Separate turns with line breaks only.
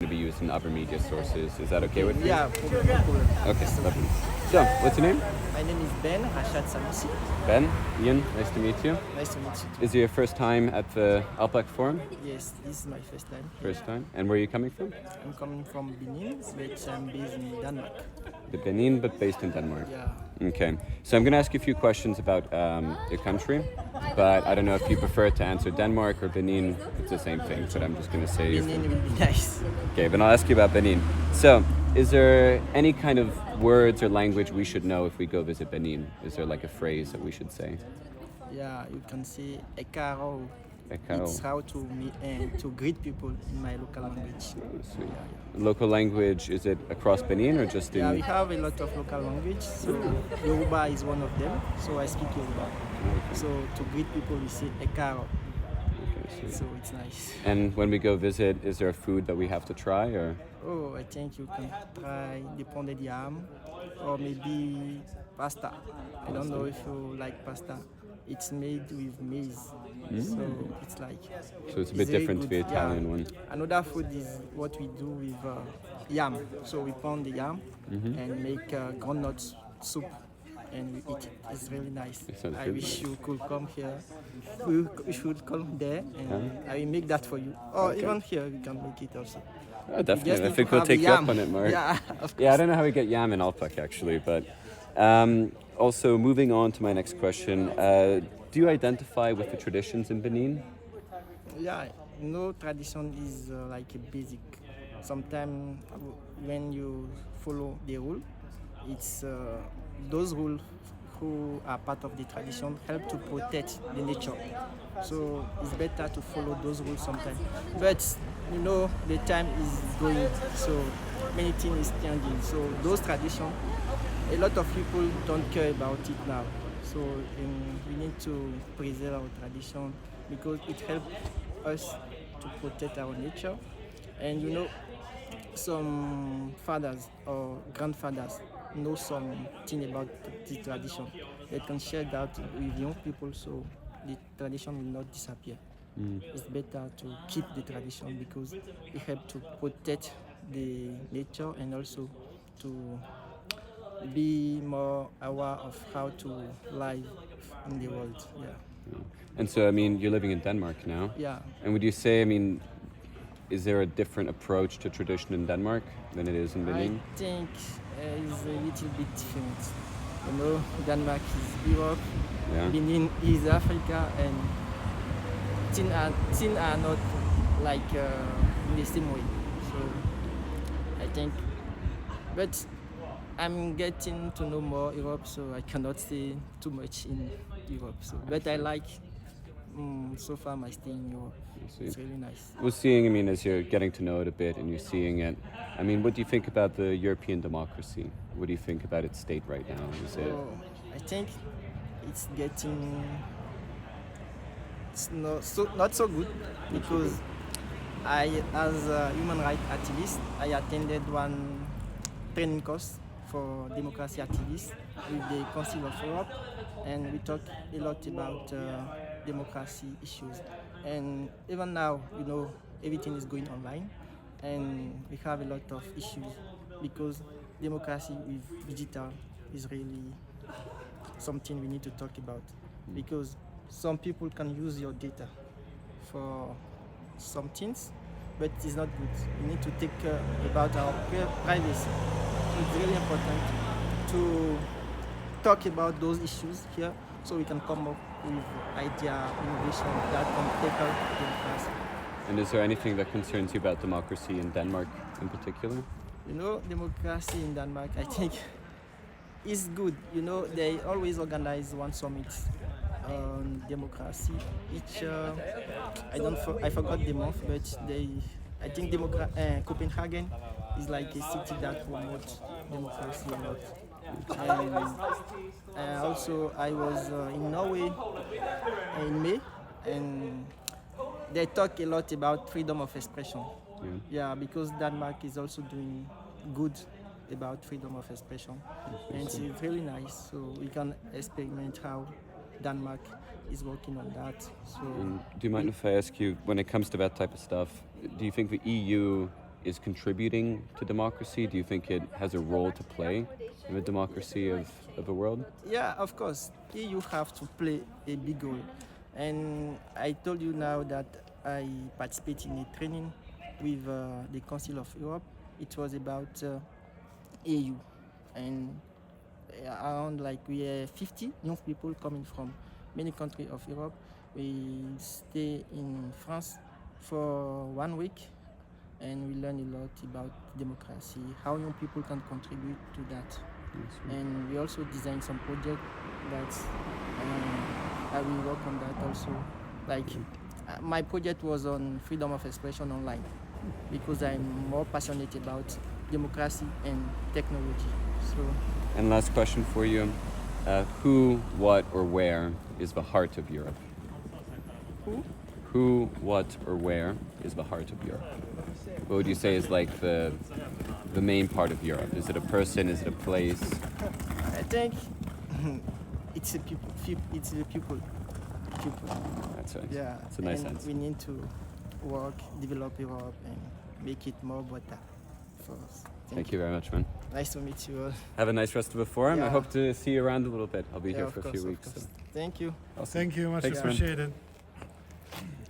to be used in other media sources. Is that okay with you?
Yeah, problem.
Okay, lovely. So, what's your name?
My name is Ben Rachad.
Ben, Ian, nice to meet you.
Nice to meet you too.
Is it your first time at the Alpbach Forum?
Yes, this is my first time.
First time. And where are you coming from?
I'm coming from Benin, but I'm based in Denmark.
The Benin, but based in Denmark.
Yeah.
Okay. So I'm going to ask you a few questions about your country, but I don't know if you prefer to answer Denmark or Benin. It's the same thing, but I'm just going to say you're
Benin
from...
will be nice.
Okay, but I'll ask you about Benin. So, is there any kind of words or language we should know if we go visit Benin? Is there like a phrase that we should say?
Yeah, you can say Ekaro.
Ekao.
It's how to meet and to greet people in my local language.
Sweet. Local language, is it across Benin or just in...
Yeah, we have a lot of local language. So Yoruba is one of them. So I speak Yoruba.
Okay.
So to greet people, we say Ekaro.
Okay, sweet.
So it's nice.
And when we go visit, is there a food that we have to try or...
Oh, I think you can try the pounded yam or maybe pasta. I don't know if you like pasta. It's made with maize, so it's like...
So it's a bit
very
different to the
good,
Italian
yeah.
one.
Another food is what we do with yam. So we pound the yam and make groundnut soup and we eat it. It's really nice.
It sounds
I
good.
wish you could come here. You should come there and I will make that for you. Or even here, we can make it also.
Oh, definitely. I
need
think
to
we'll
have
take you
yam.
up on it, Mark.
Yeah, of
Yeah, I
course.
don't know how we get yam in Alpbach actually, but also moving on to my next question. Do you identify with the traditions in Benin?
Yeah, no tradition is like a basic. Sometimes when you follow the rule, it's those rules who are part of the tradition help to protect the nature. So it's better to follow those rules sometimes. But you know the time is going, so many things is changing. So those traditions, a lot of people don't care about it now. So we need to preserve our tradition because it helps us to protect our nature. And you know, some fathers or grandfathers know something about the tradition. They can share that with young people so the tradition will not disappear. It's better to keep the tradition because it helps to protect the nature and also to be more aware of how to live in the world. Yeah.
And so, I mean, you're living in Denmark now.
Yeah.
And would you say, I mean, is there a different approach to tradition in Denmark than it is in Benin?
I think it's a little bit different. You know, Denmark is Europe,
Yeah.
Benin is Africa, and things are not like in the same way. So I think, but I'm getting to know more Europe, so I cannot say too much in Europe. So, but I like so far my stay in Europe. It's really nice.
Well, seeing, I mean, as you're getting to know it a bit and you're seeing it, I mean, what do you think about the European democracy? What do you think about its state right now? Is it...
So I think it's getting not so good because I, as a human rights activist, I attended one training course for democracy activists with the Council of Europe, and we talked a lot about democracy issues. And even now, you know, everything is going online, and we have a lot of issues because democracy with digital is really something we need to talk about because some people can use your data for some things, but it's not good. We need to take care about our privacy. So it's really important to talk about those issues here so we can come up with idea, innovation that can tackle democracy.
And is there anything that concerns you about democracy in Denmark in particular?
You know, democracy in Denmark, I think, is good. You know, they always organize one summit on democracy. Each, I forgot the month, but I think Copenhagen is like a city that promotes democracy a lot. And also, I was in Norway in May, and they talk a lot about freedom of expression. Yeah, because Denmark is also doing good about freedom of expression, and it's really nice. So we can experiment how Denmark is working on that. So
Do you mind if I ask you, when it comes to that type of stuff, do you think the EU is contributing to democracy? Do you think it has a role to play in the democracy of the world?
Yeah, of course. EU have to play a big role. And I told you now that I participated in a training with the Council of Europe. It was about EU. And around like we are 50 young people coming from many countries of Europe. We stay in France for 1 week and we learn a lot about democracy, how young people can contribute to that. And we also design some project that I will work on that also. Like my project was on freedom of expression online because I'm more passionate about democracy and technology. So.
And last question for you. Who, what, or where is the heart of Europe?
Who?
Who, what, or where is the heart of Europe? What would you say is like the main part of Europe? Is it a person? Is it a place?
I think it's a people. It's the people.
That's right.
Yeah.
It's a nice
and
answer.
we need to work, develop Europe, and make it more better for us.
Thank you very much, man.
Nice to meet you all.
Have a nice rest of the forum. I
Yeah.
hope to see you around a little bit. I'll be
Yeah,
here
of
for a
course,
few
of
weeks.
course.
So.
Thank you.
Awesome.
Thank you, much
Thanks, man.
appreciated.